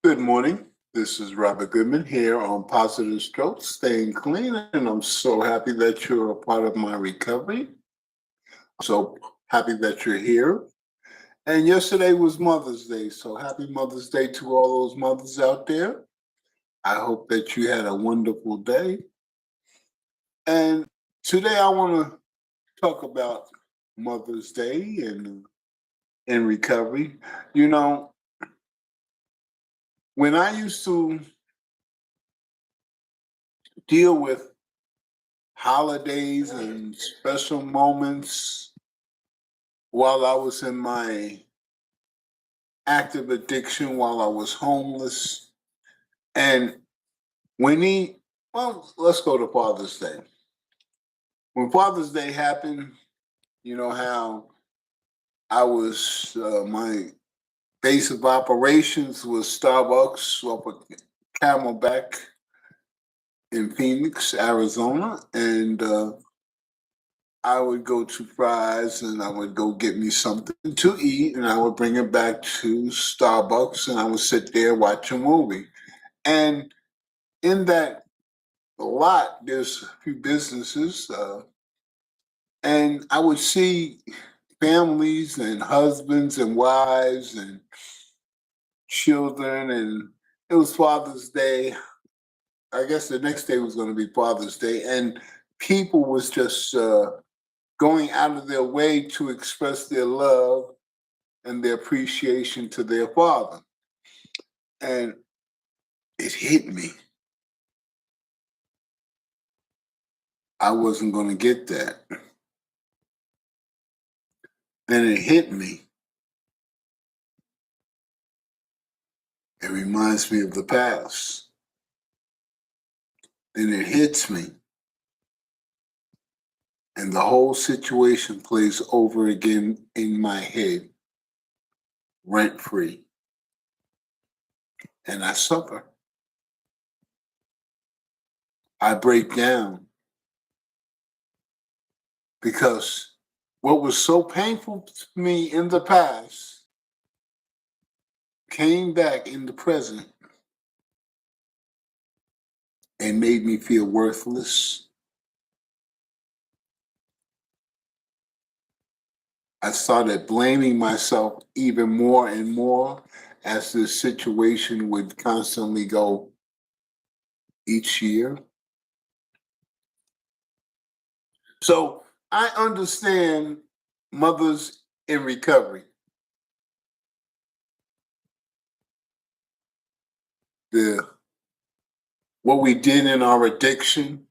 Good morning. This is Robert Goodman here on Positive Strokes, staying clean, and I'm so happy that you're a part of my recovery. So happy that you're here. And yesterday was Mother's Day, so happy Mother's Day to all those mothers out there. I hope that you had a wonderful day. And today I want to talk about Mother's Day and recovery. You know, when I used to deal with holidays and special moments while I was in my active addiction, while I was homeless. And let's go to Father's Day. When Father's Day happened, you know how my base of operations was Starbucks off of Camelback in Phoenix, Arizona. And I would go to Fry's and I would go get me something to eat and I would bring it back to Starbucks and I would sit there watch a movie. And in that lot, there's a few businesses, and I would see families and husbands and wives and children, and it was Father's Day. I guess the next day was going to be Father's Day, and people was just going out of their way to express their love and their appreciation to their father. And it hit me. I wasn't going to get that. Then it hit me. It reminds me of the past. Then it hits me. And the whole situation plays over again in my head, rent free. And I suffer. I break down because what was so painful to me in the past came back in the present and made me feel worthless. I started blaming myself even more and more as the situation would constantly go each year. So I understand mothers in recovery. What we did in our addiction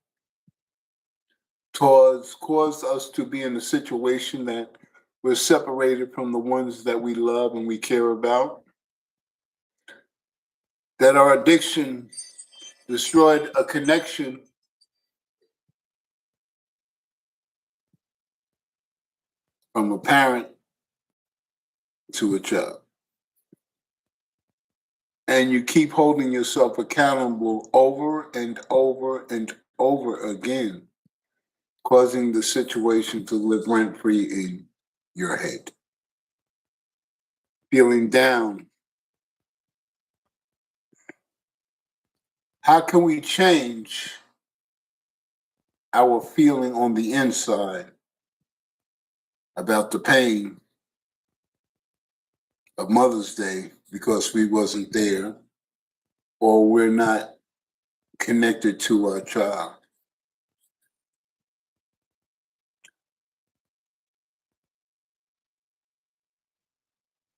caused us to be in a situation that we're separated from the ones that we love and we care about. That our addiction destroyed a connection from a parent to a child. And you keep holding yourself accountable over and over and over again, causing the situation to live rent free in your head. Feeling down. How can we change our feeling on the inside about the pain of Mother's Day because we wasn't there or we're not connected to our child?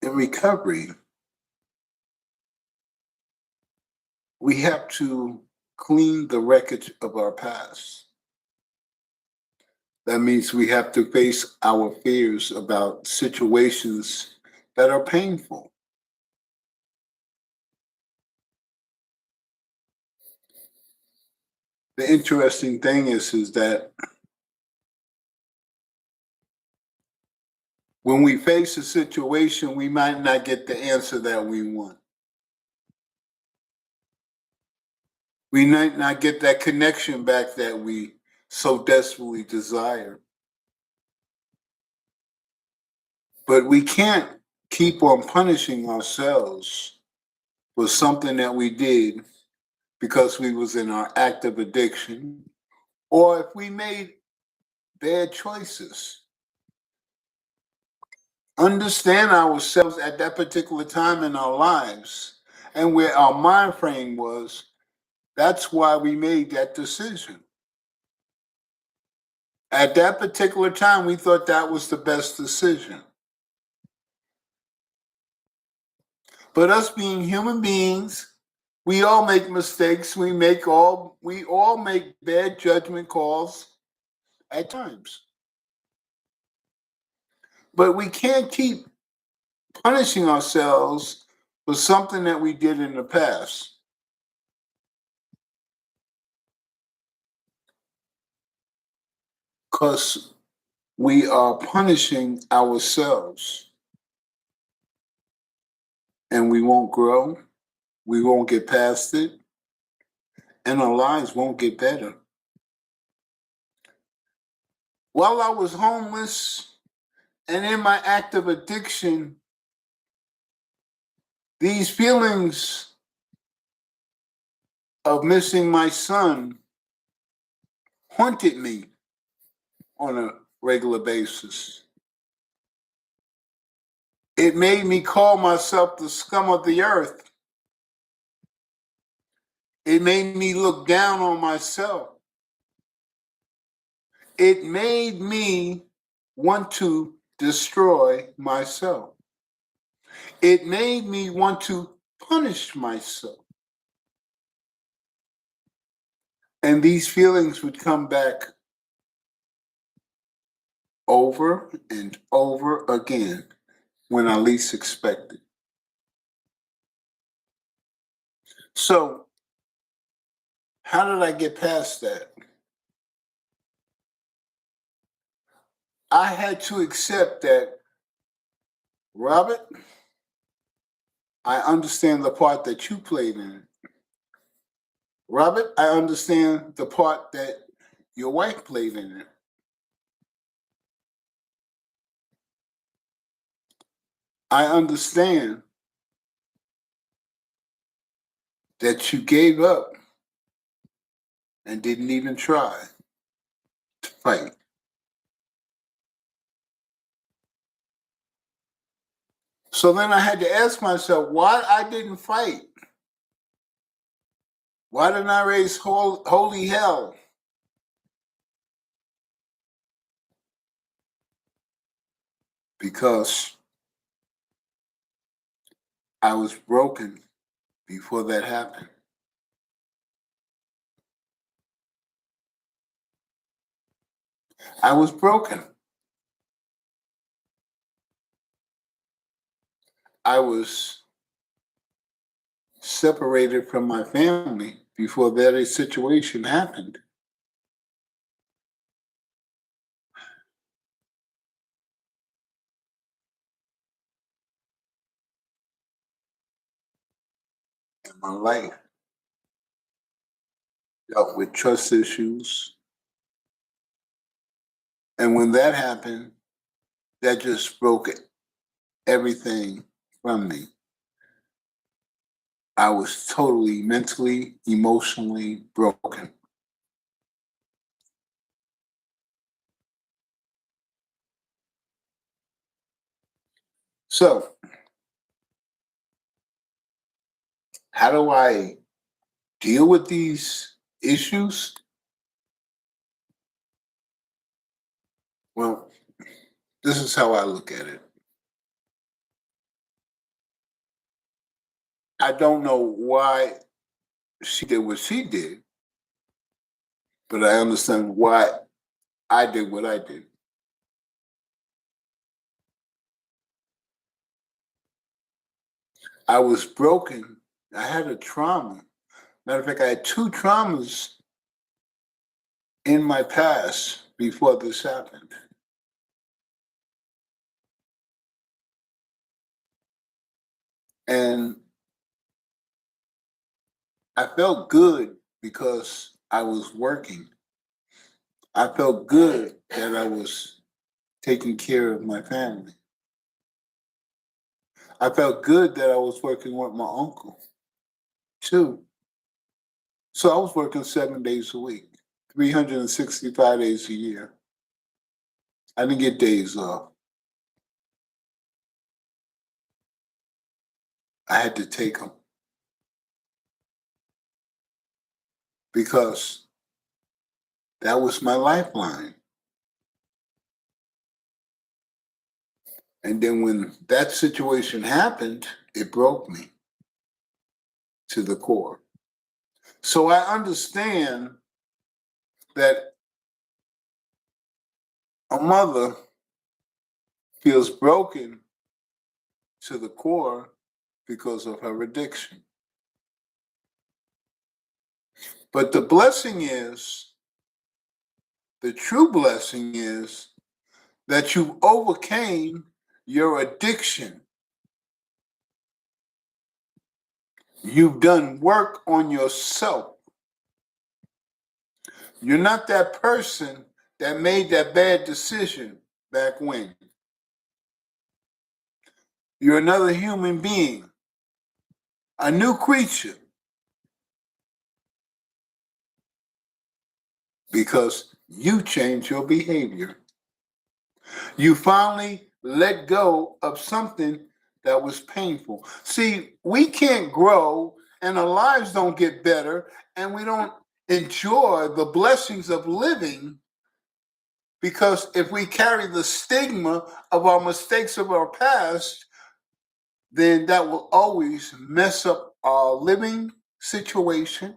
In recovery, we have to clean the wreckage of our past. That means we have to face our fears about situations that are painful. The interesting thing is that when we face a situation, we might not get the answer that we want. We might not get that connection back that we so desperately desire. But we can't keep on punishing ourselves was something that we did because we was in our active addiction, or if we made bad choices. Understand ourselves at that particular time in our lives and where our mind frame was. That's why we made that decision. At that particular time, we thought that was the best decision. But us being human beings, we all make mistakes. We all make bad judgment calls at times. But we can't keep punishing ourselves for something that we did in the past. Because we are punishing ourselves and we won't grow, we won't get past it, and our lives won't get better. While I was homeless and in my active addiction, these feelings of missing my son haunted me on a regular basis. It made me call myself the scum of the earth. It made me look down on myself. It made me want to destroy myself. It made me want to punish myself. And these feelings would come back over and over again when I least expected. So, how did I get past that? I had to accept that, Robert, I understand the part that you played in it. Robert, I understand the part that your wife played in it. I understand that you gave up and didn't even try to fight. So then I had to ask myself why I didn't fight. Why didn't I raise holy hell? Because I was broken before that happened. I was broken. I was separated from my family before that situation happened. And my life dealt with trust issues. And when that happened, that just broke everything from me. I was totally mentally, emotionally broken. So, how do I deal with these issues? Well, this is how I look at it. I don't know why she did what she did, but I understand why I did what I did. I was broken. I had a trauma. Matter of fact, I had two traumas in my past before this happened. And I felt good because I was working. I felt good that I was taking care of my family. I felt good that I was working with my uncle. too. So I was working 7 days a week, 365 days a year. I didn't get days off. I had to take them because that was my lifeline. And then when that situation happened, it broke me to the core. So I understand that a mother feels broken to the core because of her addiction. But the blessing is, the true blessing is that you overcame your addiction. You've done work on yourself. You're not that person that made that bad decision back when. You're another human being, a new creature, because you changed your behavior. You finally let go of something that was painful. See, we can't grow and our lives don't get better and we don't enjoy the blessings of living because if we carry the stigma of our mistakes of our past, then that will always mess up our living situation.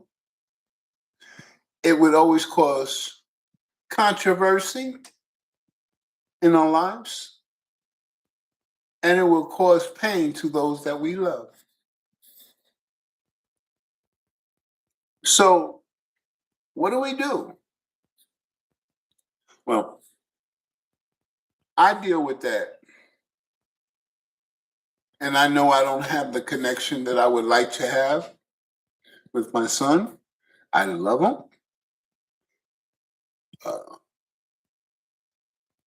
It would always cause controversy in our lives, and it will cause pain to those that we love. So, what do? Well, I deal with that. And I know I don't have the connection that I would like to have with my son. I love him.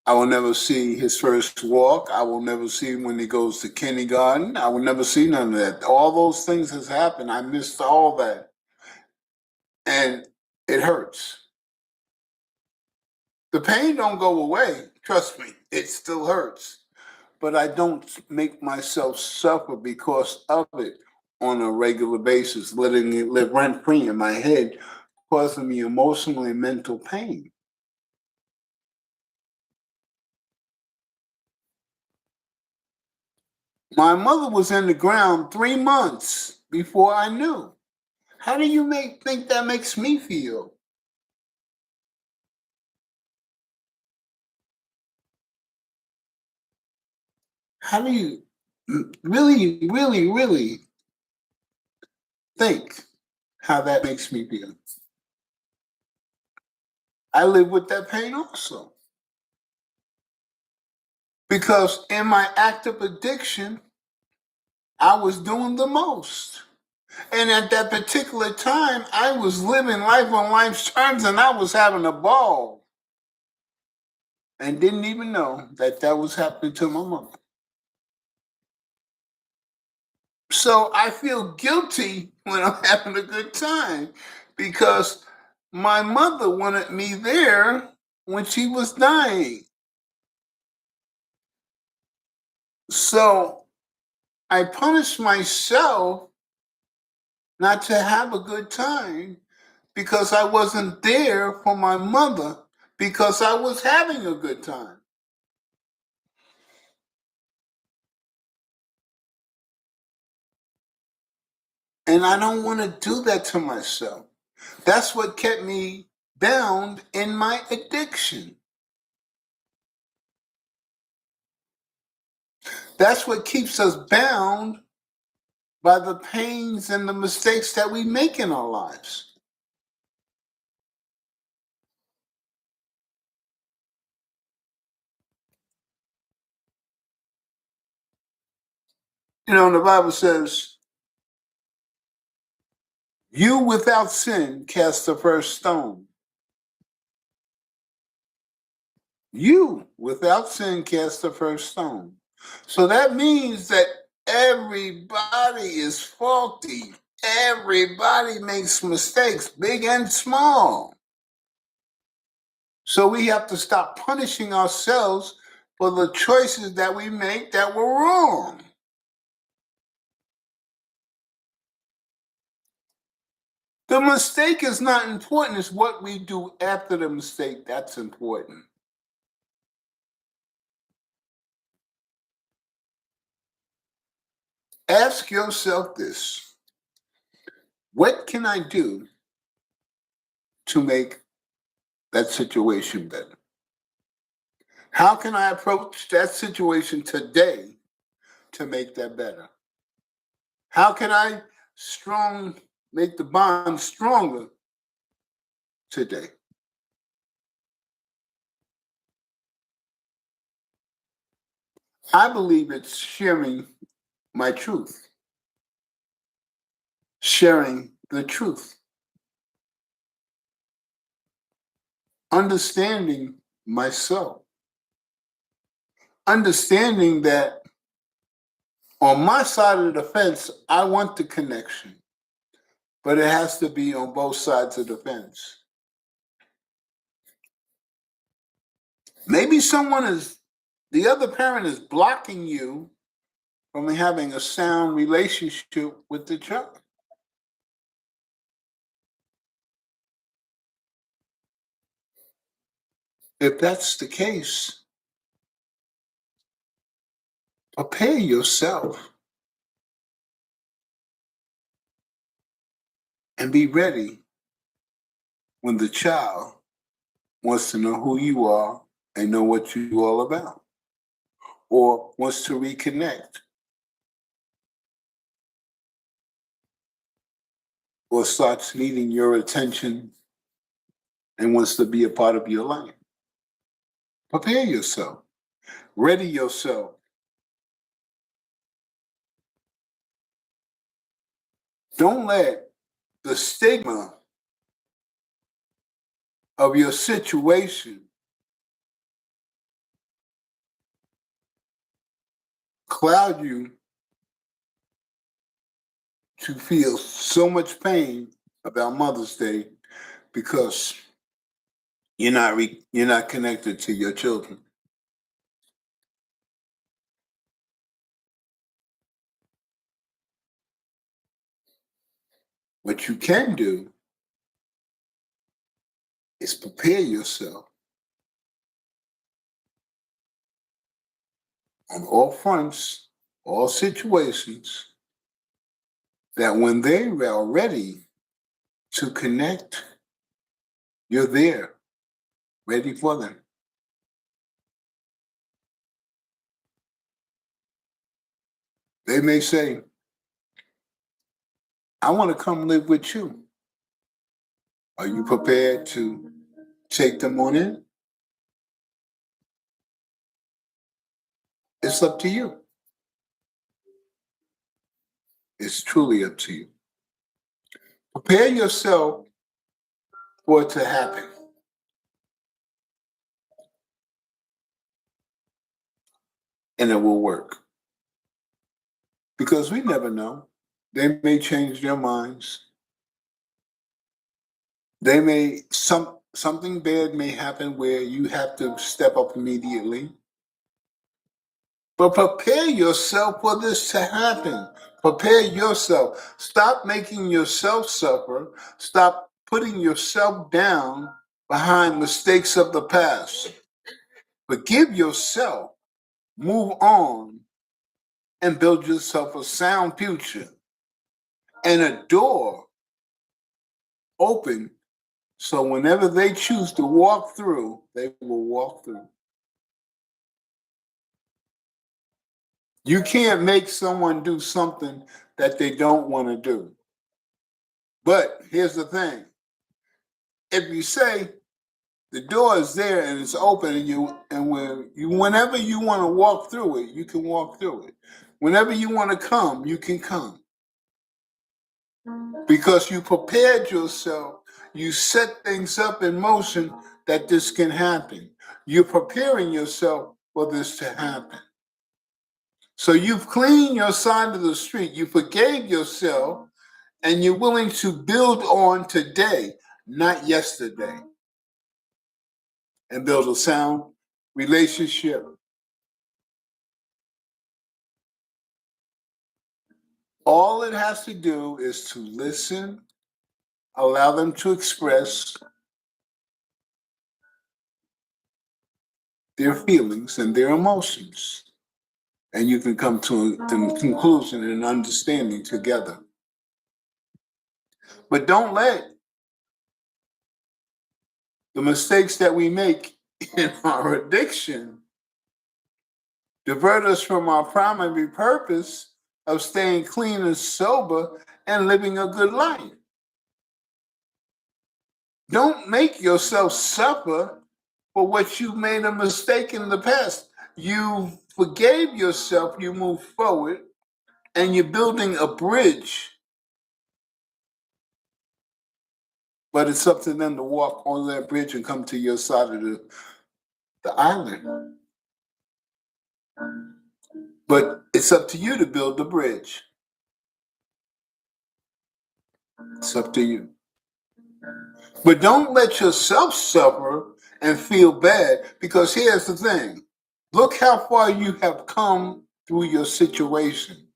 I will never see his first walk. I will never see when he goes to kindergarten. I will never see none of that. All those things has happened. I missed all that. And it hurts. The pain don't go away. Trust me, it still hurts. But I don't make myself suffer because of it on a regular basis, letting it live rent free in my head, causing me emotional and mental pain. My mother was in the ground 3 months before I knew. How do you think that makes me feel? How do you really think how that makes me feel? I live with that pain also. Because in my active addiction, I was doing the most. And at that particular time, I was living life on life's terms and I was having a ball. And didn't even know that that was happening to my mother. So I feel guilty when I'm having a good time because my mother wanted me there when she was dying. So I punished myself not to have a good time because I wasn't there for my mother because I was having a good time. And I don't want to do that to myself. That's what kept me bound in my addiction. That's what keeps us bound by the pains and the mistakes that we make in our lives. You know, the Bible says, you without sin cast the first stone. You without sin cast the first stone. So that means that everybody is faulty. Everybody makes mistakes, big and small. So we have to stop punishing ourselves for the choices that we make that were wrong. The mistake is not important, it's what we do after the mistake that's important. Ask yourself this: what can I do to make that situation better? How can I approach that situation today to make that better? How can I make the bond stronger today? I believe it's sharing my truth, sharing the truth, understanding myself, understanding that on my side of the fence, I want the connection, but it has to be on both sides of the fence. Maybe the other parent is blocking you from having a sound relationship with the child. If that's the case, prepare yourself and be ready when the child wants to know who you are and know what you're all about, or wants to reconnect, or starts needing your attention and wants to be a part of your life. Prepare yourself, ready yourself. Don't let the stigma of your situation cloud you to feel so much pain about Mother's Day because you're not connected to your children. What you can do is prepare yourself on all fronts, all situations, that when they are ready to connect, you're there, ready for them. They may say, I want to come live with you. Are you prepared to take them on in? It's up to you. It's truly up to you. Prepare yourself for it to happen. And it will work. Because we never know. They may change their minds. Something bad may happen where you have to step up immediately. But prepare yourself for this to happen. Prepare yourself. Stop making yourself suffer. Stop putting yourself down behind mistakes of the past. Forgive yourself. Move on and build yourself a sound future and a door open so whenever they choose to walk through, they will walk through. You can't make someone do something that they don't want to do. But here's the thing. If you say the door is there and it's open and whenever you want to walk through it, you can walk through it. Whenever you want to come, you can come. Because you prepared yourself, you set things up in motion that this can happen. You're preparing yourself for this to happen. So you've cleaned your side of the street. You forgave yourself and you're willing to build on today, not yesterday, and build a sound relationship. All it has to do is to listen, allow them to express their feelings and their emotions, and you can come to the conclusion and understanding together. But don't let the mistakes that we make in our addiction divert us from our primary purpose of staying clean and sober and living a good life. Don't make yourself suffer for what you made a mistake in the past. You forgave yourself, you move forward, and you're building a bridge. But it's up to them to walk on that bridge and come to your side of the island. But it's up to you to build the bridge. It's up to you. But don't let yourself suffer and feel bad, because here's the thing. Look how far you have come through your situation.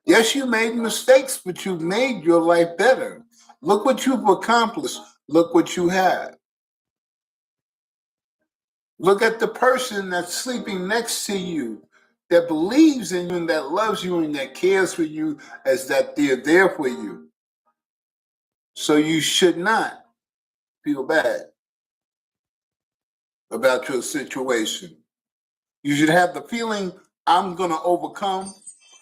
Yes, you made mistakes, but you've made your life better. Look what you've accomplished. Look what you have. Look at the person that's sleeping next to you, that believes in you and that loves you and that cares for you, as that they're there for you. So you should not feel bad about your situation. You should have the feeling, I'm going to overcome.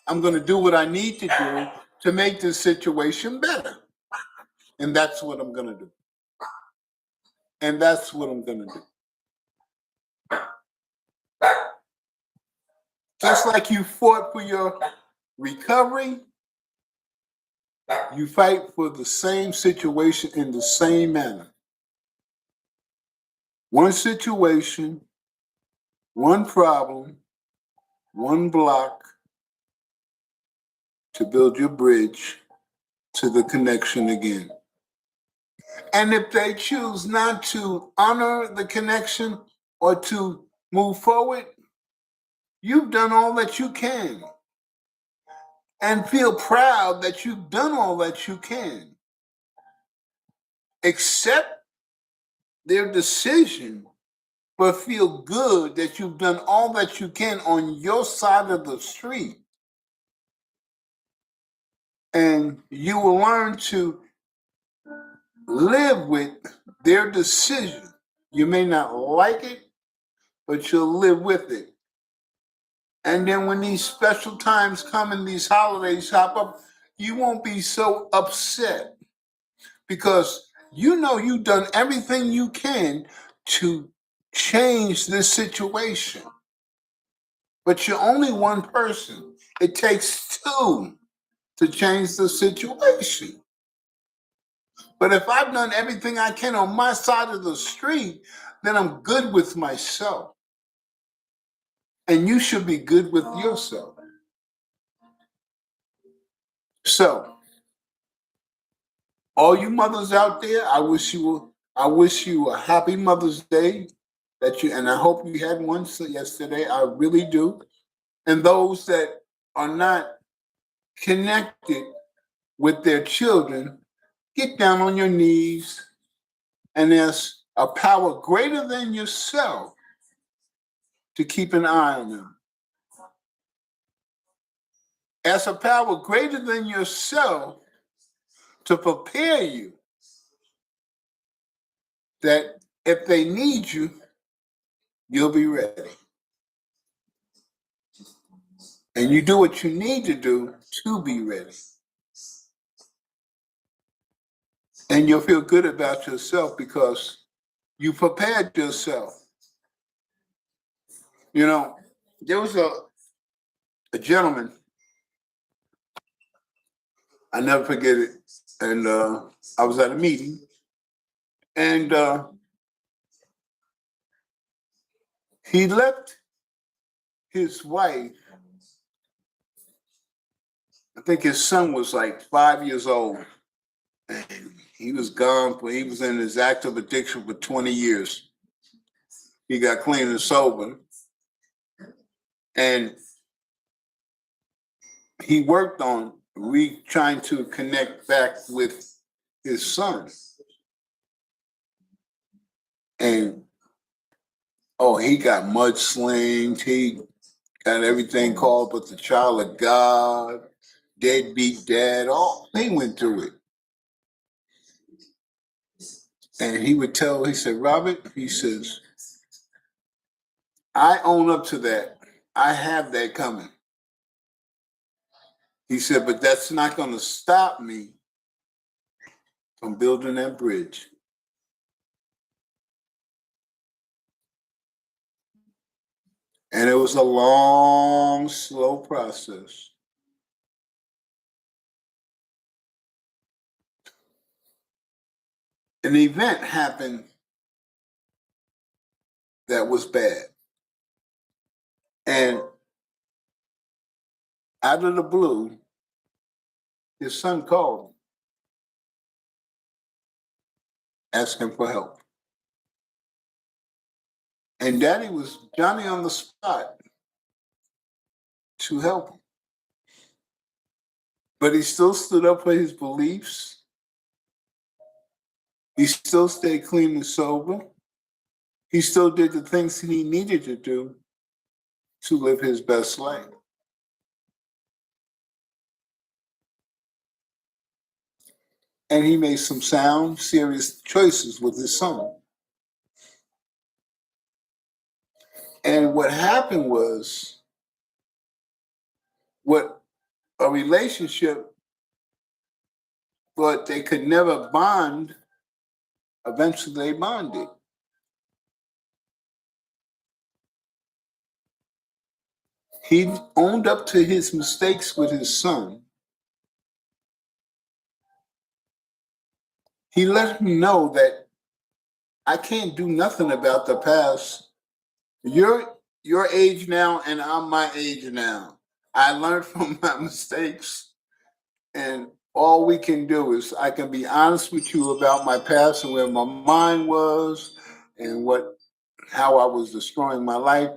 I'm going to do what I need to do to make this situation better. And that's what I'm going to do. And that's what I'm going to do. Just like you fought for your recovery, you fight for the same situation in the same manner. One situation, one problem, one block to build your bridge to the connection again. And if they choose not to honor the connection or to move forward, you've done all that you can. And feel proud that you've done all that you can. Accept their decision, but feel good that you've done all that you can on your side of the street. And you will learn to live with their decision. You may not like it, but you'll live with it. And then when these special times come and these holidays pop up, you won't be so upset, because you know you've done everything you can to change this situation. But you're only one person. It takes two to change the situation. But if I've done everything I can on my side of the street, then I'm good with myself. And you should be good with yourself. So, all you mothers out there, I wish you a happy Mother's Day. And I hope you had one yesterday. I really do. And those that are not connected with their children, get down on your knees and ask a power greater than yourself to keep an eye on them. Ask a power greater than yourself to prepare you, that if they need you, you'll be ready. And you do what you need to do to be ready. And you'll feel good about yourself because you prepared yourself. You know, there was a gentleman, I never forget it, and I was at a meeting, and he left his wife think his son was like 5 years old. And he was gone, he was in his active addiction for 20 years. He got clean and sober. And he worked on trying to connect back with his son. And he got mudslinged. He got everything called but the child of God, deadbeat dad. They went through it. And he said, Robert, he says, I own up to that. I have that coming. He said, but that's not going to stop me from building that bridge. And it was a long, slow process. An event happened that was bad. And out of the blue, his son called, asking for help. And Daddy was Johnny on the spot to help him. But he still stood up for his beliefs. He still stayed clean and sober. He still did the things that he needed to do to live his best life. And he made some sound, serious choices with his son. And what happened was, what a relationship, but they could never bond, eventually they bonded. He owned up to his mistakes with his son. He let him know that I can't do nothing about the past. You're your age now, and I'm my age now. I learned from my mistakes, and all we can do is I can be honest with you about my past and where my mind was and how I was destroying my life,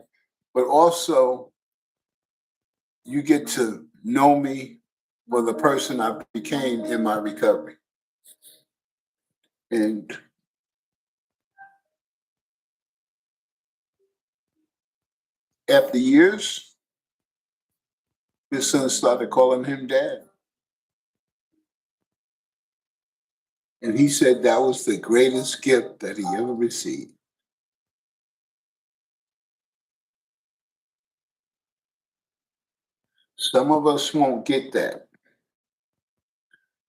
but also you get to know me for the person I became in my recovery. And after years, his son started calling him dad. And he said that was the greatest gift that he ever received. Some of us won't get that.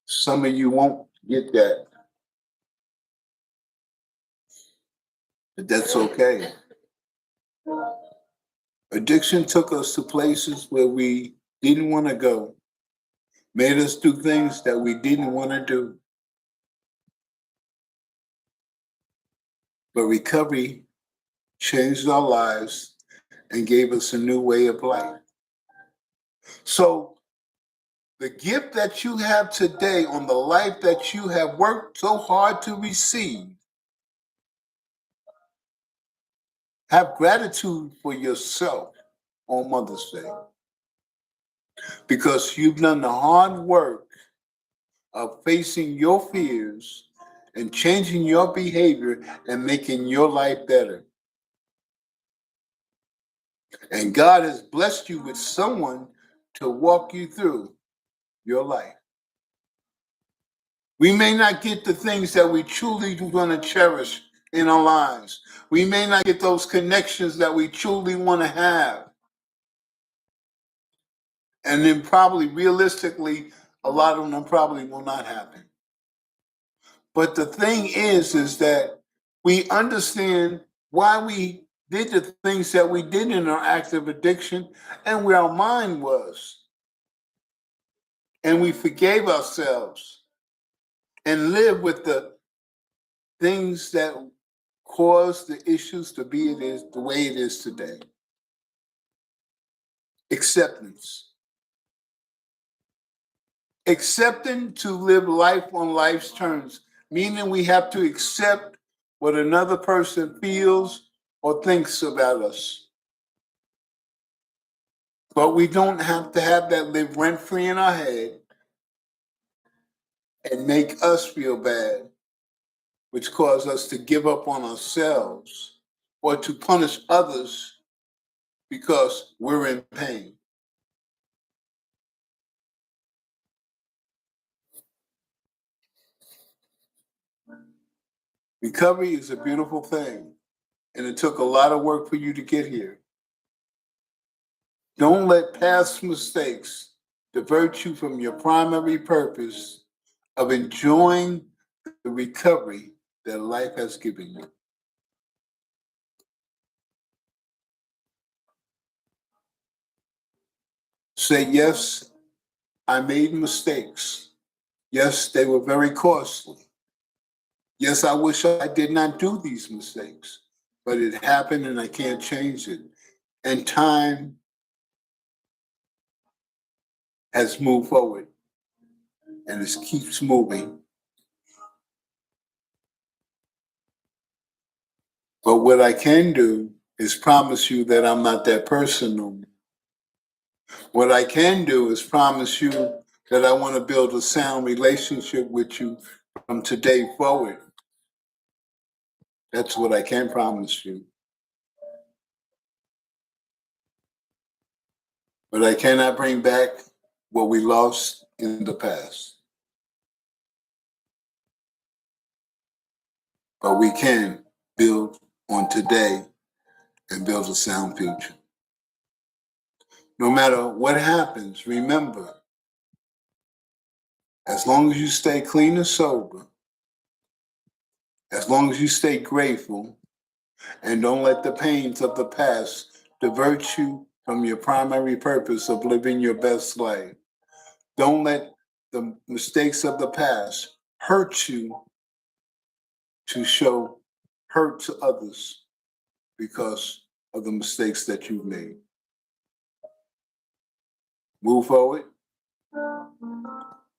Some of you won't get that. But that's okay. Addiction took us to places where we didn't want to go, made us do things that we didn't want to do. But recovery changed our lives and gave us a new way of life. So the gift that you have today on the life that you have worked so hard to receive, have gratitude for yourself on Mother's Day. Because you've done the hard work of facing your fears and changing your behavior and making your life better. And God has blessed you with someone to walk you through your life. We may not get the things that we truly want to cherish in our lives. We may not get those connections that we truly want to have. And then probably realistically, a lot of them probably will not happen. But the thing is that we understand why we did the things that we did in our active addiction and where our mind was. And we forgave ourselves and lived with the things that caused the issues to be the way it is today. Acceptance. Accepting to live life on life's terms, meaning we have to accept what another person feels or thinks about us. But we don't have to have that live rent-free in our head and make us feel bad, which cause us to give up on ourselves or to punish others because we're in pain. Recovery is a beautiful thing, and it took a lot of work for you to get here. Don't let past mistakes divert you from your primary purpose of enjoying the recovery that life has given you. Say, yes, I made mistakes. Yes, they were very costly. Yes, I wish I did not do these mistakes, but it happened and I can't change it. And time has moved forward and it keeps moving. But what I can do is promise you that I'm not that person no more. What I can do is promise you that I want to build a sound relationship with you from today forward. That's what I can promise you. But I cannot bring back what we lost in the past. But we can build on today and build a sound future. No matter what happens, remember, as long as you stay clean and sober, as long as you stay grateful, and don't let the pains of the past divert you from your primary purpose of living your best life. Don't let the mistakes of the past hurt you to show hurt to others because of the mistakes that you've made. Move forward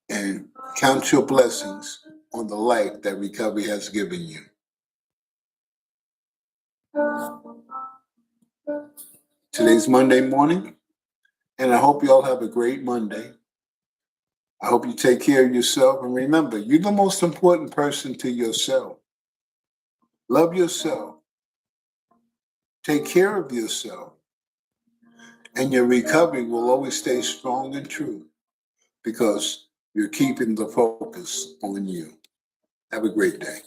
and count your blessings on the life that recovery has given you. Today's Monday morning, and I hope you all have a great Monday. I hope you take care of yourself, and remember, you're the most important person to yourself. Love yourself. Take care of yourself. And your recovery will always stay strong and true because you're keeping the focus on you. Have a great day.